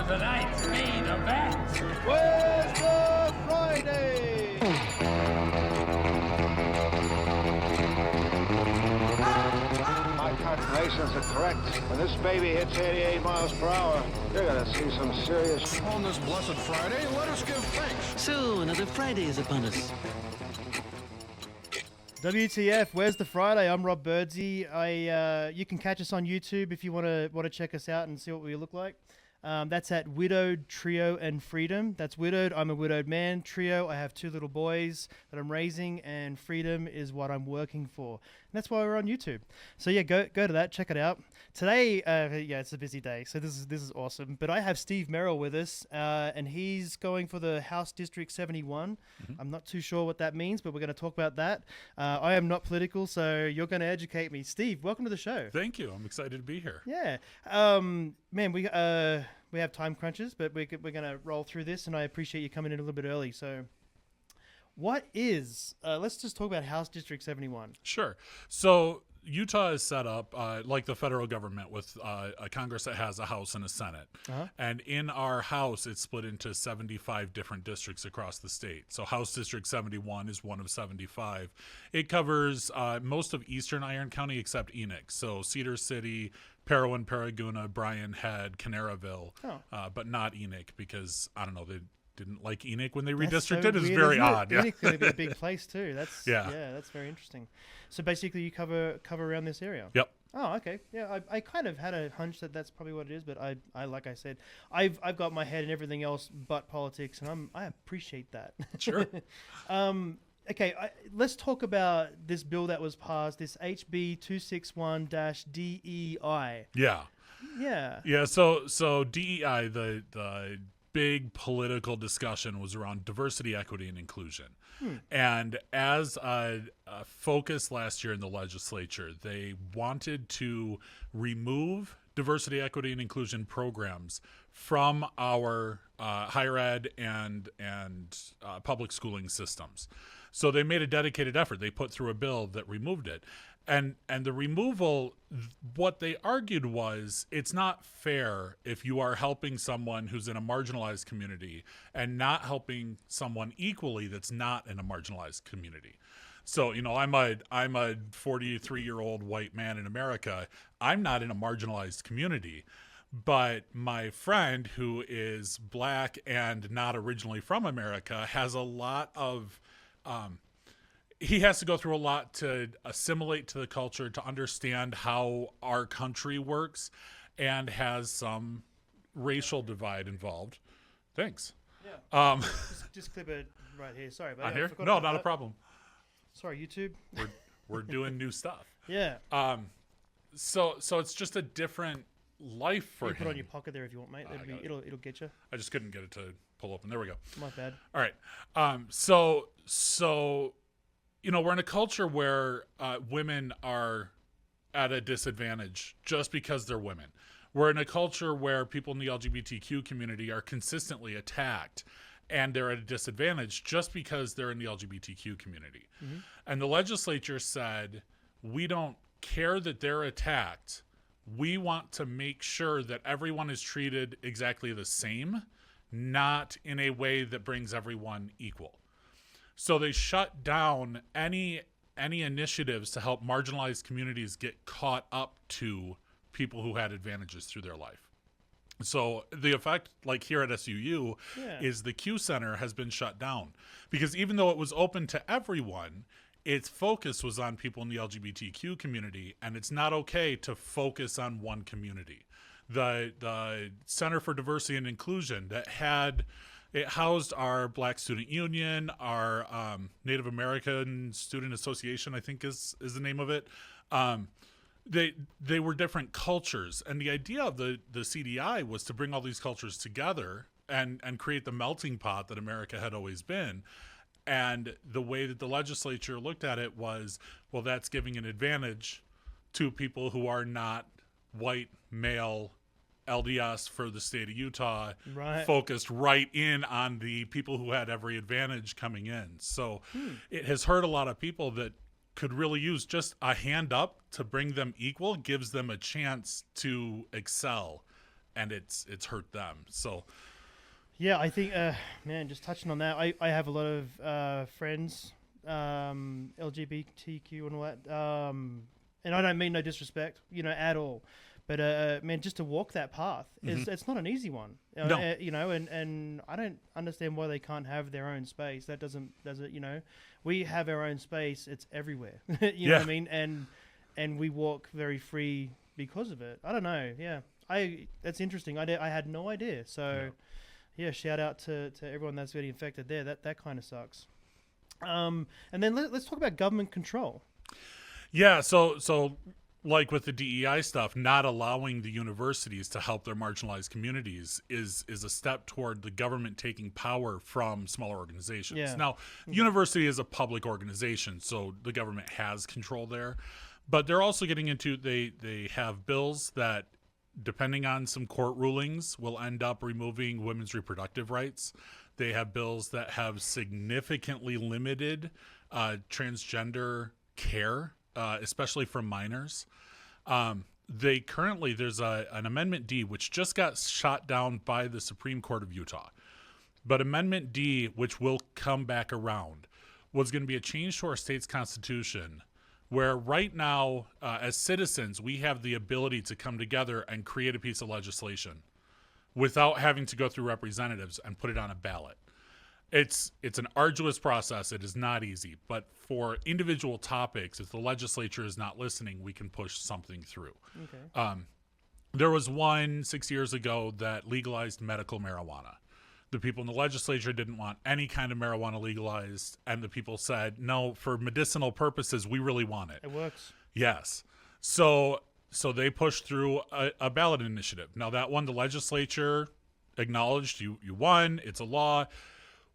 tonight's main event. Where's the Friday? My calculations are correct. When this baby hits 88 miles per hour, you're gonna see some serious... On this blessed Friday, let us give thanks. So, another Friday is upon us. WTF? Where's the Friday? I'm Rob Birdsey. You can catch us on YouTube if you want to check us out and see what we look like. That's at Widowed, Trio, and Freedom. That's widowed. I'm a widowed man. Trio, I have 2 little boys that I'm raising, and Freedom is what I'm working for. And that's why we're on YouTube. So yeah, go to that, check it out. Today, it's a busy day, so this is awesome. But I have Steve Merrill with us, and he's going for the House District 71. Mm-hmm. I'm not too sure what that means, but we're going to talk about that. I am not political, so you're going to educate me. Steve, welcome to the show. Thank you. I'm excited to be here. Yeah. Man, we have time crunches, but we're going to roll through this, and I appreciate you coming in a little bit early. So what is, let's just talk about House District 71. Sure. So Utah is set up like the federal government with a Congress that has a House and a Senate. Uh-huh. And in our House, it's split into 75 different districts across the state. So House District 71 is one of 75. It covers most of eastern Iron County except Enoch. So Cedar City, Parowan, Paraguna, Bryan Head, Canaraville, but not Enoch because, I don't know, they didn't like Enoch when they redistricted. So it's very odd. Yeah. Enoch's going to be a big place too. That's that's very interesting. So basically you cover around this area. Yep. Oh, okay. Yeah, I kind of had a hunch that that's probably what it is, but I like I said, I've got my head in everything else but politics, and I appreciate that. Sure. Okay, let's talk about this bill that was passed, this HB 261-DEI. Yeah. Yeah. Yeah, so DEI, the big political discussion was around diversity, equity, and inclusion. And as a focus last year in the legislature, they wanted to remove diversity, equity, and inclusion programs from our higher ed and public schooling systems. So they made a dedicated effort. They put through a bill that removed it. And the removal, what they argued was it's not fair if you are helping someone who's in a marginalized community and not helping someone equally that's not in a marginalized community. So, you know, I'm a 43-year-old white man in America. I'm not in a marginalized community. But my friend who is black and not originally from America has a lot of he has to go through a lot to assimilate to the culture, to understand how our country works, and has some racial divide involved. Thanks. Yeah. Just clip it right here. Sorry, but here? No, not a problem. Sorry, YouTube. We're doing new stuff. Yeah. So it's just a different life for him. Put it on your pocket there if you want, mate. It'll get you. I just couldn't get it to pull open. There we go. My bad. All right. So you know, we're in a culture where women are at a disadvantage just because they're women. We're in a culture where people in the LGBTQ community are consistently attacked, and they're at a disadvantage just because they're in the LGBTQ community. Mm-hmm. And the legislature said, we don't care that they're attacked. We want to make sure that everyone is treated exactly the same, not in a way that brings everyone equal. So they shut down any initiatives to help marginalized communities get caught up to people who had advantages through their life. So the effect, like here at SUU, is the Q Center has been shut down because even though it was open to everyone, its focus was on people in the LGBTQ community, and it's not okay to focus on one community. The Center for Diversity and Inclusion it housed our Black Student Union, our Native American Student Association, I think is the name of it. They were different cultures, and the idea of the CDI was to bring all these cultures together and create the melting pot that America had always been. And the way that the legislature looked at it was, well, that's giving an advantage to people who are not white, male, LDS for the state of Utah, focused right in on the people who had every advantage coming in. So it has hurt a lot of people that could really use just a hand up to bring them equal, gives them a chance to excel and it's hurt them. So Yeah, I think, man, just touching on that, I have a lot of friends, LGBTQ and all that, and I don't mean no disrespect, at all. But, man, just to walk that path, it's not an easy one. No. And I don't understand why they can't have their own space. That does it, we have our own space. It's everywhere. You know what I mean? And we walk very free because of it. I don't know. Yeah. That's interesting. I had no idea. So, yeah, shout out to everyone that's getting infected there. That kind of sucks. And then let's talk about government control. Yeah. So like with the DEI stuff, not allowing the universities to help their marginalized communities is a step toward the government taking power from smaller organizations. Yeah. Now, university is a public organization, so the government has control there. But they're also getting into, they have bills that, depending on some court rulings, will end up removing women's reproductive rights. They have bills that have significantly limited transgender care, especially for minors. There's an Amendment D, which just got shot down by the Supreme Court of Utah. But Amendment D, which will come back around, was going to be a change to our state's constitution, where right now, as citizens, we have the ability to come together and create a piece of legislation without having to go through representatives and put it on a ballot. It's an arduous process. It is not easy. But for individual topics, if the legislature is not listening, we can push something through. Okay. There was one 6 years ago that legalized medical marijuana. The people in the legislature didn't want any kind of marijuana legalized, and the people said, no, for medicinal purposes, we really want it. It works. Yes. So they pushed through a ballot initiative. Now, that one, the legislature acknowledged you won. It's a law.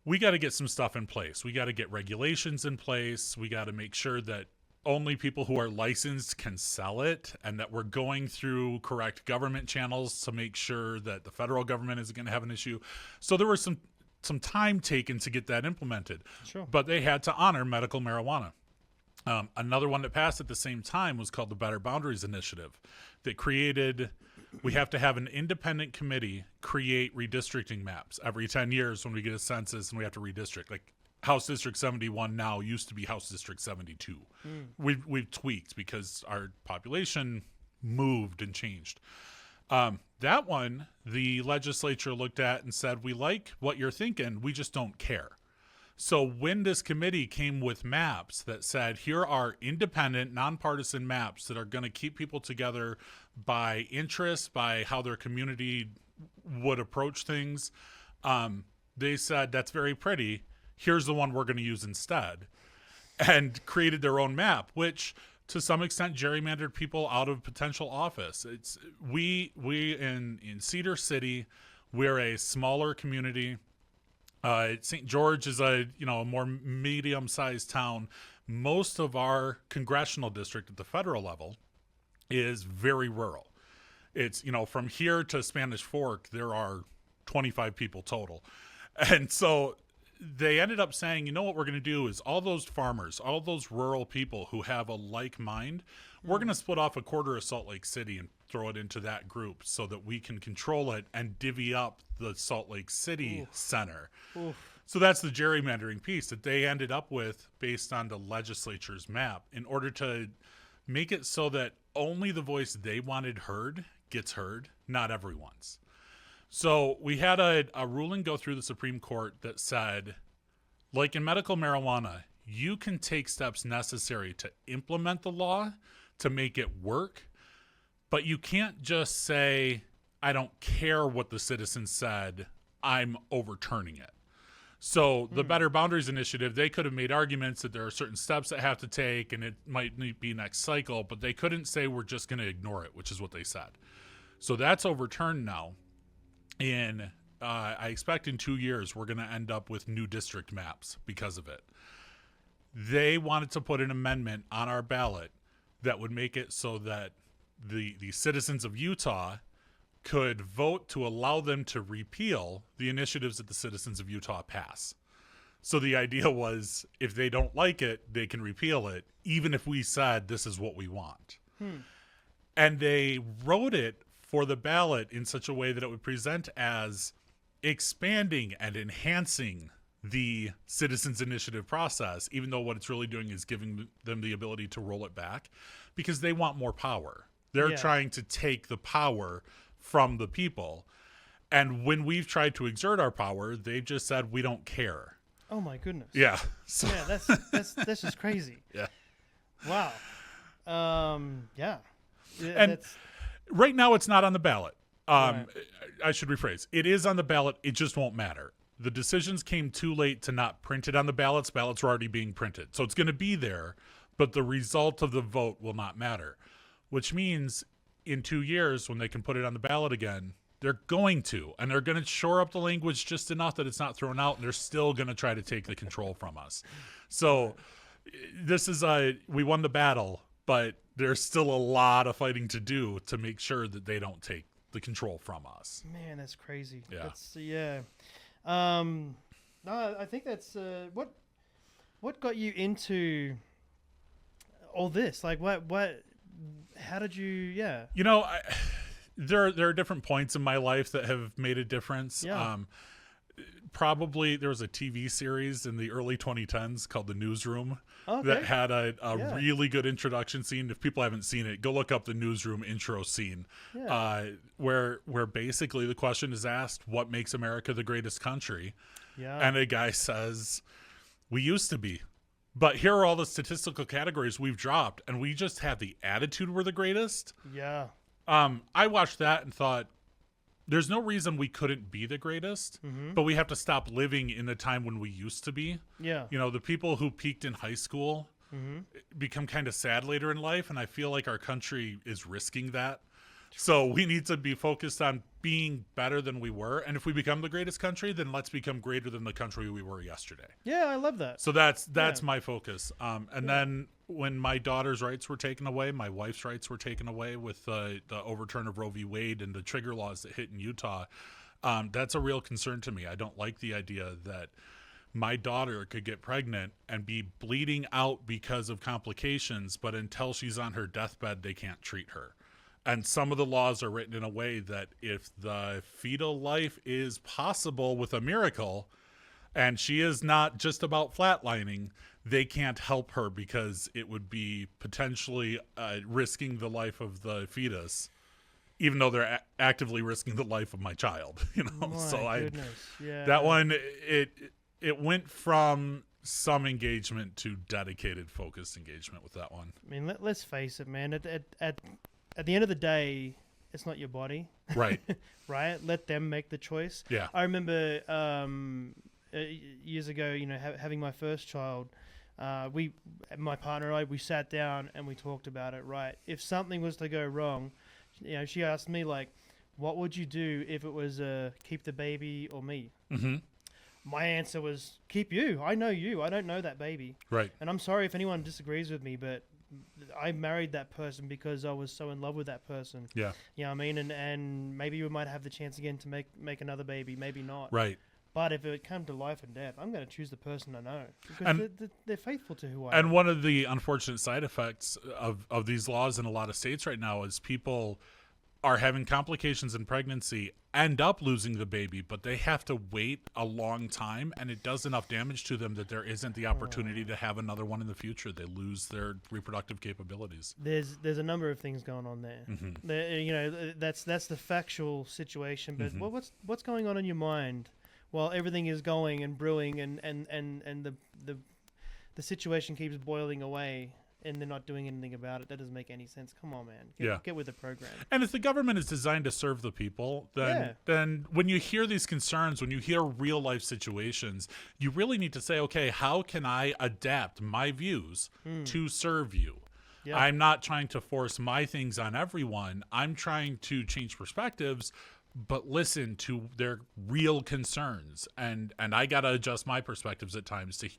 We got to get some stuff in place. We got to get regulations in place. We got to make sure that only people who are licensed can sell it, and that we're going through correct government channels to make sure that the federal government isn't going to have an issue. So there was some time taken to get that implemented. Sure. But they had to honor medical marijuana. Another one that passed at the same time was called the Better Boundaries Initiative, that created, we have to have an independent committee create redistricting maps every 10 years when we get a census and we have to redistrict. Like House District 71 now used to be House District 72. We've tweaked because our population moved and changed. That one, the legislature looked at and said, we like what you're thinking, we just don't care. So when this committee came with maps that said, here are independent, nonpartisan maps that are going to keep people together by interest, by how their community would approach things, they said, that's very pretty. Here's the one we're going to use instead, and created their own map, which to some extent gerrymandered people out of potential office. It's we in Cedar City, we're a smaller community. St. George is a more medium-sized town. Most of our congressional district at the federal level is very rural. It's from here to Spanish Fork there are 25 people total, and so they ended up saying, you know what we're going to do is all those farmers, all those rural people who have a like mind, we're going to split off a quarter of Salt Lake City and throw it into that group so that we can control it and divvy up the Salt Lake City center. So that's the gerrymandering piece that they ended up with based on the legislature's map in order to make it so that only the voice they wanted heard gets heard, not everyone's. So we had a ruling go through the Supreme Court that said, like in medical marijuana, you can take steps necessary to implement the law to make it work, but you can't just say, I don't care what the citizens said, I'm overturning it. So the Better Boundaries Initiative, they could have made arguments that there are certain steps that have to take and it might be next cycle, but they couldn't say we're just going to ignore it, which is what they said. So that's overturned now. I expect in 2 years we're going to end up with new district maps because of it. They wanted to put an amendment on our ballot that would make it so that the citizens of Utah could vote to allow them to repeal the initiatives that the citizens of Utah pass. So the idea was, if they don't like it, they can repeal it, even if we said this is what we want. And they wrote it for the ballot in such a way that it would present as expanding and enhancing the citizens initiative process, even though what it's really doing is giving them the ability to roll it back because they want more power. They're trying to take the power from the people. And when we've tried to exert our power, they've just said, we don't care. Oh my goodness. Yeah. So, Yeah, that's just crazy. yeah. Wow. Yeah. And that's, right now it's not on the ballot. Right. I should rephrase. It is on the ballot. It just won't matter. The decisions came too late to not print it on the ballots. Ballots were already being printed. So it's going to be there, but the result of the vote will not matter, which means in 2 years when they can put it on the ballot again, they're going to, and they're going to shore up the language just enough that it's not thrown out, and they're still going to try to take the control from us. So this is we won the battle, but there's still a lot of fighting to do to make sure that they don't take the control from us. man, that's crazy. Yeah. That's, yeah. No, I think that's what got you into all this? Like, what? How did you? Yeah. You know, there are different points in my life that have made a difference. Yeah. Probably there was a TV series in the early 2010s called The Newsroom Okay. that had a Yeah. really good introduction scene. If people haven't seen it, go look up the Newsroom intro scene, Yeah. where basically the question is asked, what makes America the greatest country? Yeah. And a guy says, we used to be. But here are all the statistical categories we've dropped, and we just have the attitude we're the greatest. Yeah. I watched that and thought, there's no reason we couldn't be the greatest, but we have to stop living in the time when we used to be. Yeah. You know, the people who peaked in high school become kind of sad later in life, and I feel like our country is risking that. So we need to be focused on being better than we were, and if we become the greatest country, then let's become greater than the country we were yesterday. Yeah, I love that. So that's my focus. And then when my daughter's rights were taken away, my wife's rights were taken away with the overturn of Roe v. Wade and the trigger laws that hit in Utah, that's a real concern to me. I don't like the idea that my daughter could get pregnant and be bleeding out because of complications, but until she's on her deathbed, they can't treat her. And some of the laws are written in a way that if the fetal life is possible with a miracle, and she is not just about flatlining, they can't help her because it would be potentially risking the life of the fetus, even though they're actively risking the life of my child. You know, My goodness. Yeah. that one it went from some engagement to dedicated, focused engagement with that one. I mean, let's face it, man. At the end of the day, it's not your body. Right. Right? Let them make the choice. Yeah. I remember years ago, you know, having my first child, my partner and I, we sat down and we talked about it, right? If something was to go wrong, you know, she asked me, like, what would you do if it was keep the baby or me? Mm-hmm. My answer was, keep you. I know you. I don't know that baby. Right. And I'm sorry if anyone disagrees with me, but I married that person because I was so in love with that person. Yeah. You know what I mean? And maybe we might have the chance again to make another baby, maybe not. Right. But if it came to life and death, I'm going to choose the person I know because And- they're faithful to who I am. And one of the unfortunate side effects of these laws in a lot of states right now is people are having complications in pregnancy, end up losing the baby, but they have to wait a long time, and it does enough damage to them that there isn't the opportunity to have another one in the future. They lose their reproductive capabilities. There's a number of things going on there. You know, that's the factual situation. But what's going on in your mind while everything is going and brewing and the situation keeps boiling away? And they're not doing anything about it. That doesn't make any sense. Come on, man. Get with the program. And if the government is designed to serve the people, then when you hear these concerns, when you hear real life situations, you really need to say, okay, how can I adapt my views to serve you? Yeah. I'm not trying to force my things on everyone. I'm trying to change perspectives, but listen to their real concerns. And I got to adjust my perspectives at times to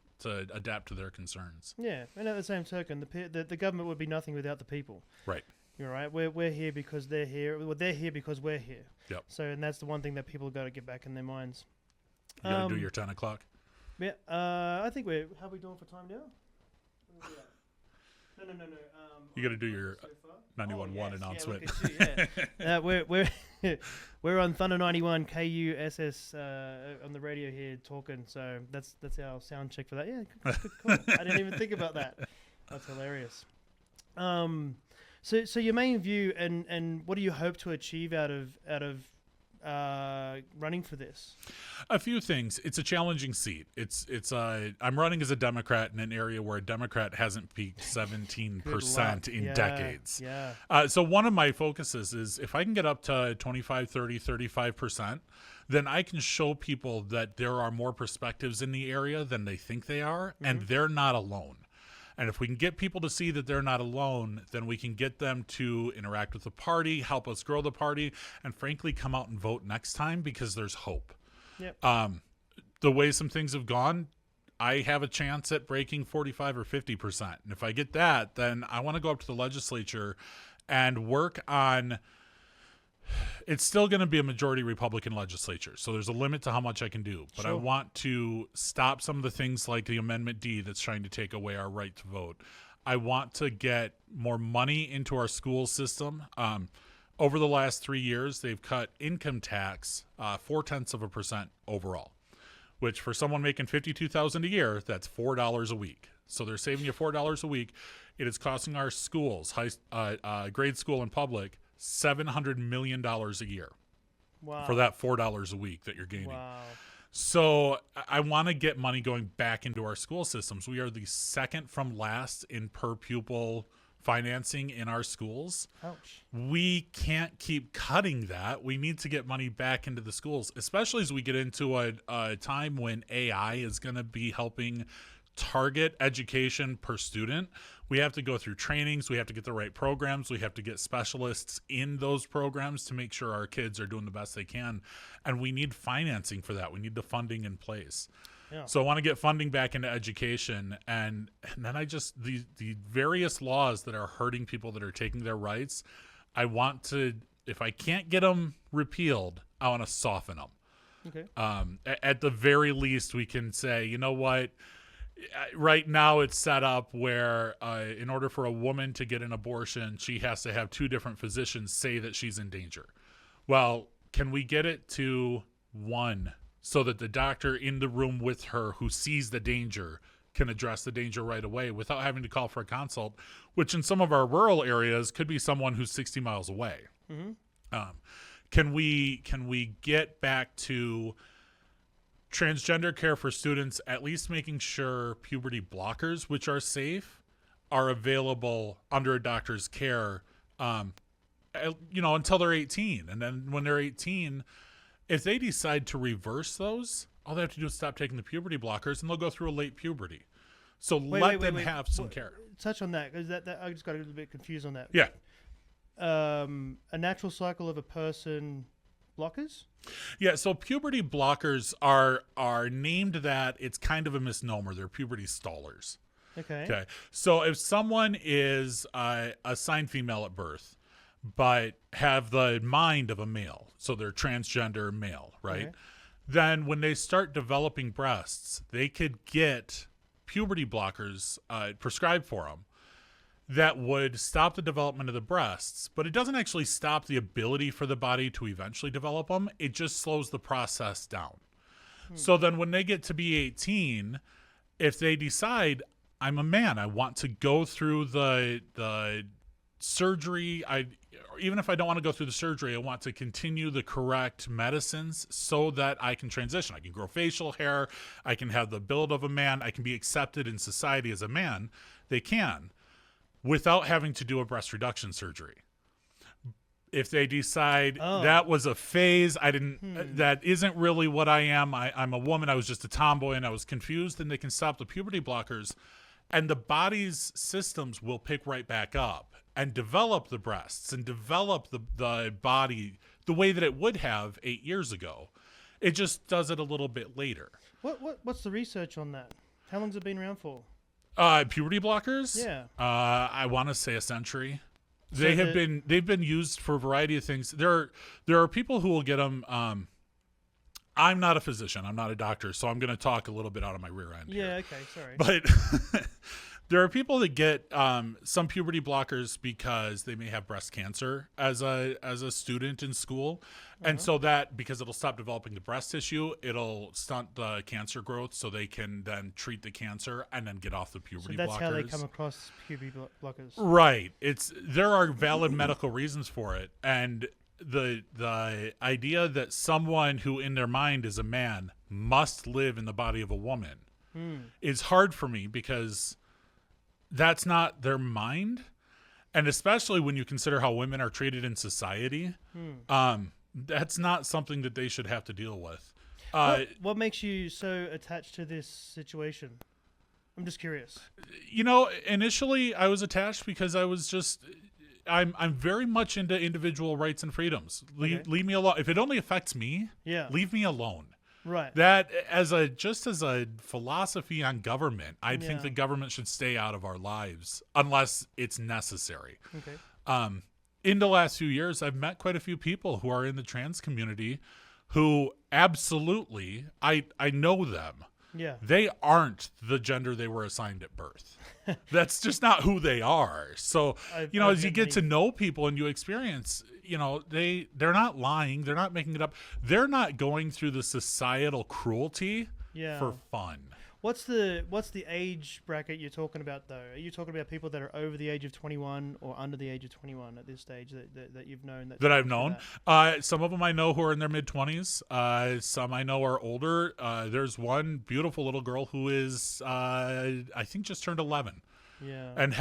adapt to their concerns. Yeah, and at the same token, the government would be nothing without the people. Right. You're right. We're here because they're here. Well, they're here because we're here. Yep. So, and that's the one thing that people got to get back in their minds. You got to do your 10 o'clock. Yeah. I think how are we doing for time now? No. You got to do your 91.1 announcement. Yeah, look at you, yeah. We're on Thunder 91 KUSS on the radio here talking. So that's our sound check for that. Yeah, good call. I didn't even think about that. That's hilarious. So your main view and what do you hope to achieve out of running for this? A few things. It's a challenging seat. I'm running as a Democrat in an area where a Democrat hasn't peaked 17% in decades. Yeah. So one of my focuses is if I can get up to 25, 30, 35%, then I can show people that there are more perspectives in the area than they think they are, and they're not alone. And if we can get people to see that they're not alone, then we can get them to interact with the party, help us grow the party, and frankly, come out and vote next time because there's hope. Yep. The way some things have gone, I have a chance at breaking 45 or 50%. And if I get that, then I want to go up to the legislature and work on... It's still going to be a majority Republican legislature, so there's a limit to how much I can do. But Sure. I want to stop some of the things like the Amendment D that's trying to take away our right to vote. I want to get more money into our school system. Over the last 3 years, they've cut income tax 0.4% overall, which for someone making $52,000 a year, that's $4 a week. So they're saving you $4 a week. It is costing our schools, grade school and public, $700 million a year. Wow. For that $4 a week that you're gaining. Wow. So I want to get money going back into our school systems. We are the second from last in per pupil financing in our schools. Ouch. We can't keep cutting that. We need to get money back into the schools, especially as we get into a time when AI is going to be helping target education per student. We have to go through trainings. We have to get the right programs. We have to get specialists in those programs to make sure our kids are doing the best they can. And we need financing for that. We need the funding in place. Yeah. So I want to get funding back into education. And then the various laws that are hurting people that are taking their rights, I want to, if I can't get them repealed, I want to soften them. Okay. At the very least, we can say, you know what? Right now it's set up where in order for a woman to get an abortion, she has to have two different physicians say that she's in danger. Well, can we get it to one so that the doctor in the room with her who sees the danger can address the danger right away without having to call for a consult, which in some of our rural areas could be someone who's 60 miles away. Mm-hmm. Can we get back to transgender care for students, at least making sure puberty blockers, which are safe, are available under a doctor's care, until they're 18. And then when they're 18, if they decide to reverse those, all they have to do is stop taking the puberty blockers and they'll go through a late puberty. So let them have some care. Touch on that, because that I just got a little bit confused on that. Yeah. A natural cycle of a person blockers? Yeah, so puberty blockers are named that. It's kind of a misnomer. They're puberty stallers. Okay. So if someone is assigned female at birth, but have the mind of a male, so they're transgender male, right? Okay. Then when they start developing breasts, they could get puberty blockers prescribed for them that would stop the development of the breasts, but it doesn't actually stop the ability for the body to eventually develop them. It just slows the process down. So then when they get to be 18, if they decide, I'm a man, I want to go through the surgery, even if I don't want to go through the surgery, I want to continue the correct medicines so that I can transition. I can grow facial hair. I can have the build of a man. I can be accepted in society as a man. They can, without having to do a breast reduction surgery. If they decide that was a phase, that isn't really what I am. I'm a woman. I was just a tomboy and I was confused, then they can stop the puberty blockers and the body's systems will pick right back up and develop the breasts and develop the body the way that it would have 8 years ago. It just does it a little bit later. What's the research on that? How long's it been around for? Puberty blockers? Yeah. I want to say a century. They've been used for a variety of things. There are people who will get them. I'm not a physician. I'm not a doctor, so I'm going to talk a little bit out of my rear end. Yeah. here. Okay. Sorry. But There are people that get some puberty blockers because they may have breast cancer as a student in school. And so that, because it'll stop developing the breast tissue, it'll stunt the cancer growth so they can then treat the cancer and then get off the puberty blockers. So that's how they come across puberty blockers. Right. There are valid medical reasons for it. And the idea that someone who in their mind is a man must live in the body of a woman is hard for me, because that's not their mind. And especially when you consider how women are treated in society, that's not something that they should have to deal with. What makes you so attached to this situation? I'm just curious. Initially I was attached because I was just, I'm very much into individual rights and freedoms. Leave me alone. If it only affects me, leave me alone. Right. That as a philosophy on government, I think the government should stay out of our lives unless it's necessary. Okay. In the last few years, I've met quite a few people who are in the trans community who absolutely, I know them. Yeah. They aren't the gender they were assigned at birth. That's just not who they are. So, as you get to know people and you experience, they're not lying. They're not making it up. They're not going through the societal cruelty for fun. What's the age bracket you're talking about, though? Are you talking about people that are over the age of 21 or under the age of 21 at this stage that you've known? That I've known? Some of them I know who are in their mid-20s. Some I know are older. There's one beautiful little girl who is, I think, just turned 11. Yeah. And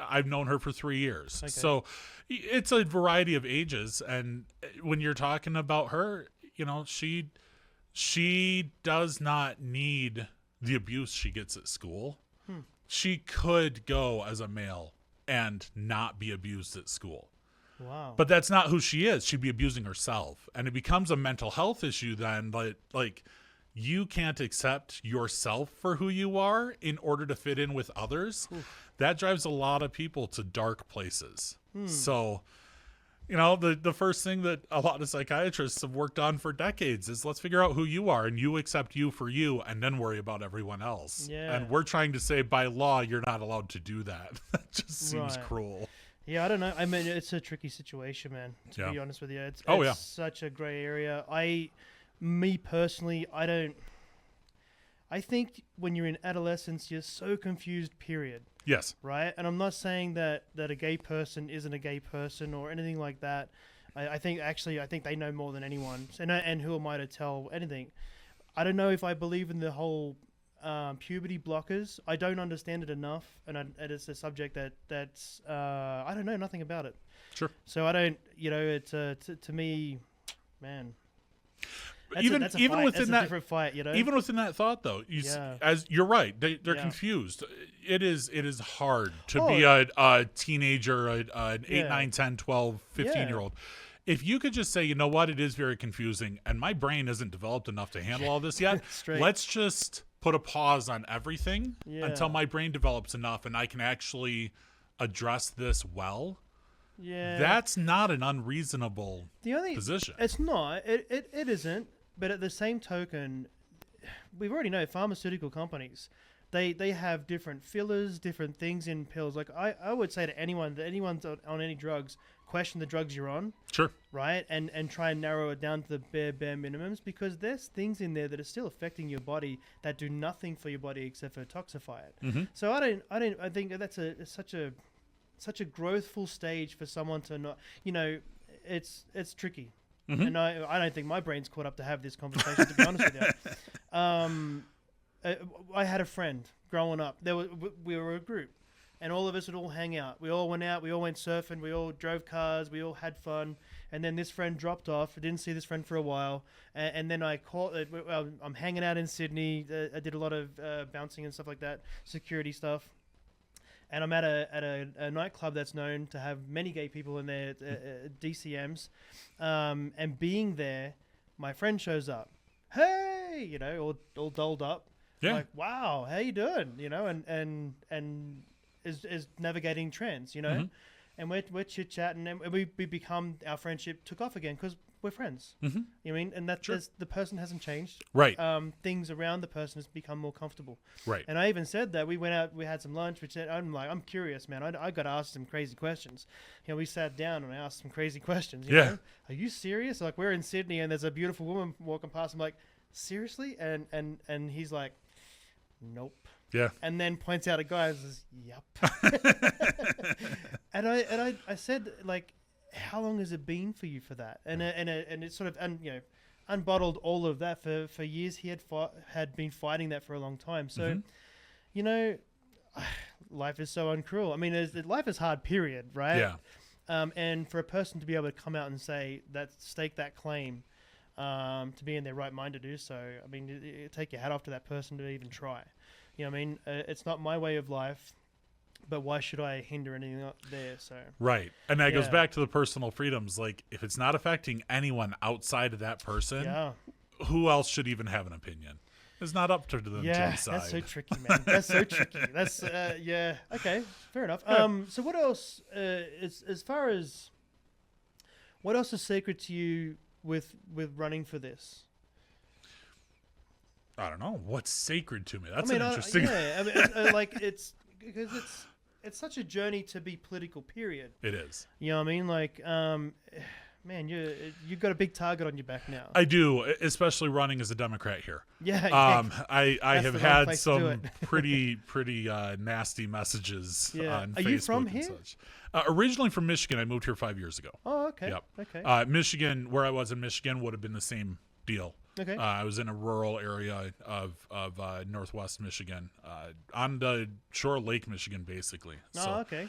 I've known her for 3 years. Okay. So it's a variety of ages. And when you're talking about her, she does not need the abuse she gets at school. She could go as a male and not be abused at school. Wow. But that's not who she is. She'd be abusing herself. And it becomes a mental health issue then, but you can't accept yourself for who you are in order to fit in with others. Oof. That drives a lot of people to dark places. So, the first thing that a lot of psychiatrists have worked on for decades is let's figure out who you are and you accept you for you and then worry about everyone else. Yeah. And we're trying to say by law, you're not allowed to do that. That just seems cruel. Yeah, I don't know. I mean, it's a tricky situation, man, to be honest with you. It's such a gray area. Me personally, I think when you're in adolescence, you're so confused, period. Yes. Right? And I'm not saying that a gay person isn't a gay person or anything like that. I think they know more than anyone. And who am I to tell anything? I don't know if I believe in the whole puberty blockers. I don't understand it enough. And it's a subject that's I don't know nothing about it. Sure. So I don't, it's to me, man. Even within that different fight, even within that thought, though, as you're right, they're confused. It is hard to be a teenager, an 8, 9, 10, 12, 15-year-old. If you could just say, you know what, it is very confusing, and my brain isn't developed enough to handle all this yet. Let's just put a pause on everything until my brain develops enough, and I can actually address this well. Yeah, that's not an unreasonable position. It's not. It isn't. But at the same token, we've already know pharmaceutical companies, they have different fillers, different things in pills. Like I would say to anyone that anyone's on any drugs, question the drugs you're on. Sure. Right, and try and narrow it down to the bare minimums, because there's things in there that are still affecting your body that do nothing for your body except for toxify it. Mm-hmm. So I think that's such a growthful stage for someone to not, it's tricky. Mm-hmm. And I don't think my brain's caught up to have this conversation, to be honest with you. I had a friend growing up. We were a group, and all of us would all hang out. We all went out. We all went surfing. We all drove cars. We all had fun. And then this friend dropped off. I didn't see this friend for a while. And then I'm hanging out in Sydney. I did a lot of bouncing and stuff like that, security stuff. And I'm at a nightclub that's known to have many gay people in there, DCMs. And being there, my friend shows up. Hey, all dolled up. Yeah. Like, wow, how you doing? And is navigating trends, Mm-hmm. And we're chit-chatting, and we become, our friendship took off again because we're friends. Mm-hmm. You know what I mean? And that Sure. the person hasn't changed. Right. Things around the person has become more comfortable. Right. And I even said that we went out, we had some lunch, which I'm curious, man. I got to ask some crazy questions. You know, we sat down and I asked some crazy questions. You know? Are you serious? Like, we're in Sydney and there's a beautiful woman walking past. I'm like, seriously? And he's like, nope. Yeah. And then points out a guy and says, yep. and I said, like, how long has it been for you for that? And it sort of, unbottled all of that for years. He had been fighting that for a long time. So, you know, life is so uncruel. I mean, life is hard, period, right? Yeah. And for a person to be able to come out and say that, stake that claim, to be in their right mind to do so, I mean, you take your hat off to that person to even try. You know what I mean? It's not my way of life, but why should I hinder anything up there? So right. And that goes back to the personal freedoms. Like, if it's not affecting anyone outside of that person, who else should even have an opinion? It's not up to them to decide. That's so tricky, man. That's so tricky. That's okay, fair enough. So what else as far as what else is sacred to you with running for this? I don't know what's sacred to me. That's an interesting. Like, it's because it's such a journey to be political. Period. It is. You know what I mean? Like, man, you've got a big target on your back now. I do, especially running as a Democrat here. Yeah. I have had some pretty nasty messages on Facebook. Are you from here? And such. Originally from Michigan. I moved here 5 years ago. Oh, okay. Yep. Okay. Michigan, where I was in Michigan, would have been the same deal. Okay. I was in a rural area of northwest Michigan, on the shore of Lake Michigan, basically. Oh, okay.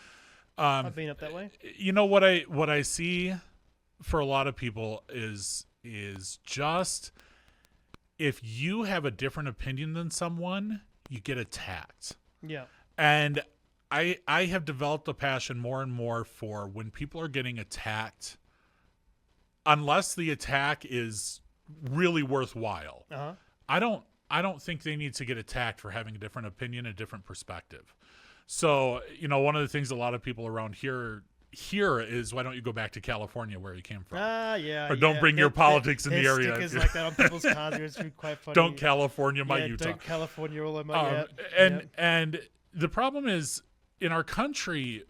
I've been up that way. You know what I see for a lot of people is just, if you have a different opinion than someone, you get attacked. Yeah. And I have developed a passion more and more for when people are getting attacked, unless the attack is really worthwhile. I don't think they need to get attacked for having a different opinion, a different perspective. So, you know, one of the things a lot of people around here is, why don't you go back to California where you came from? Or don't bring your politics in the area. Stickers like that on people's cars. It's quite funny. Don't California my Utah. Don't California all of my And the problem is, in our country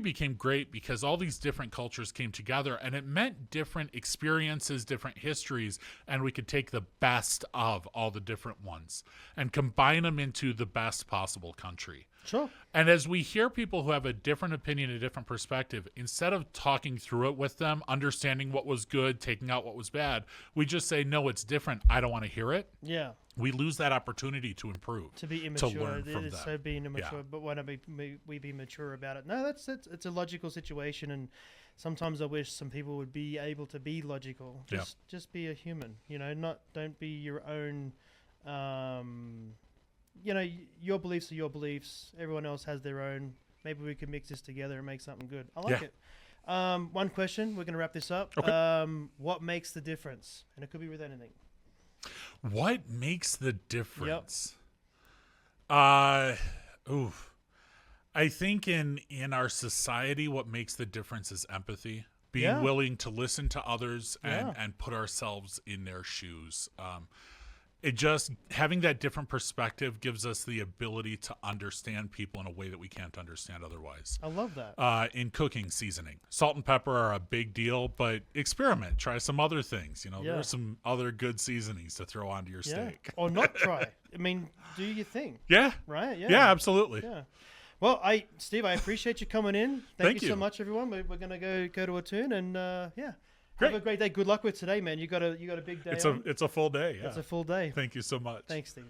became great because all these different cultures came together, and it meant different experiences, different histories, and we could take the best of all the different ones and combine them into the best possible country. Sure. And as we hear people who have a different opinion, a different perspective, instead of talking through it with them, understanding what was good, taking out what was bad, we just say, no, it's different. I don't want to hear it. Yeah. We lose that opportunity to improve, to be immature. to learn from it is them. so being immature, but why don't we be mature about it? No, it's a logical situation, and sometimes I wish some people would be able to be logical. Just be a human, you know. Don't be your own. You know, your beliefs are your beliefs. Everyone else has their own. Maybe we can mix this together and make something good. I like it. One question. We're going to wrap this up. Okay. What makes the difference? And it could be with anything. What makes the difference? Yep. I think in our society, what makes the difference is empathy. Being willing to listen to others and put ourselves in their shoes. It just, having that different perspective gives us the ability to understand people in a way that we can't understand otherwise. I love that. In cooking, seasoning, salt and pepper are a big deal, but experiment, try some other things. You know, there are some other good seasonings to throw onto your steak. Or not try. I mean, do your thing. Yeah. Right? Yeah, absolutely. Yeah. Well, Steve, I appreciate you coming in. Thank you so you. much, everyone. We're gonna go to a tune and Great. Have a great day. Good luck with today, man. You got a big day. It's a full day. Yeah. It's a full day. Thank you so much. Thanks, Steve.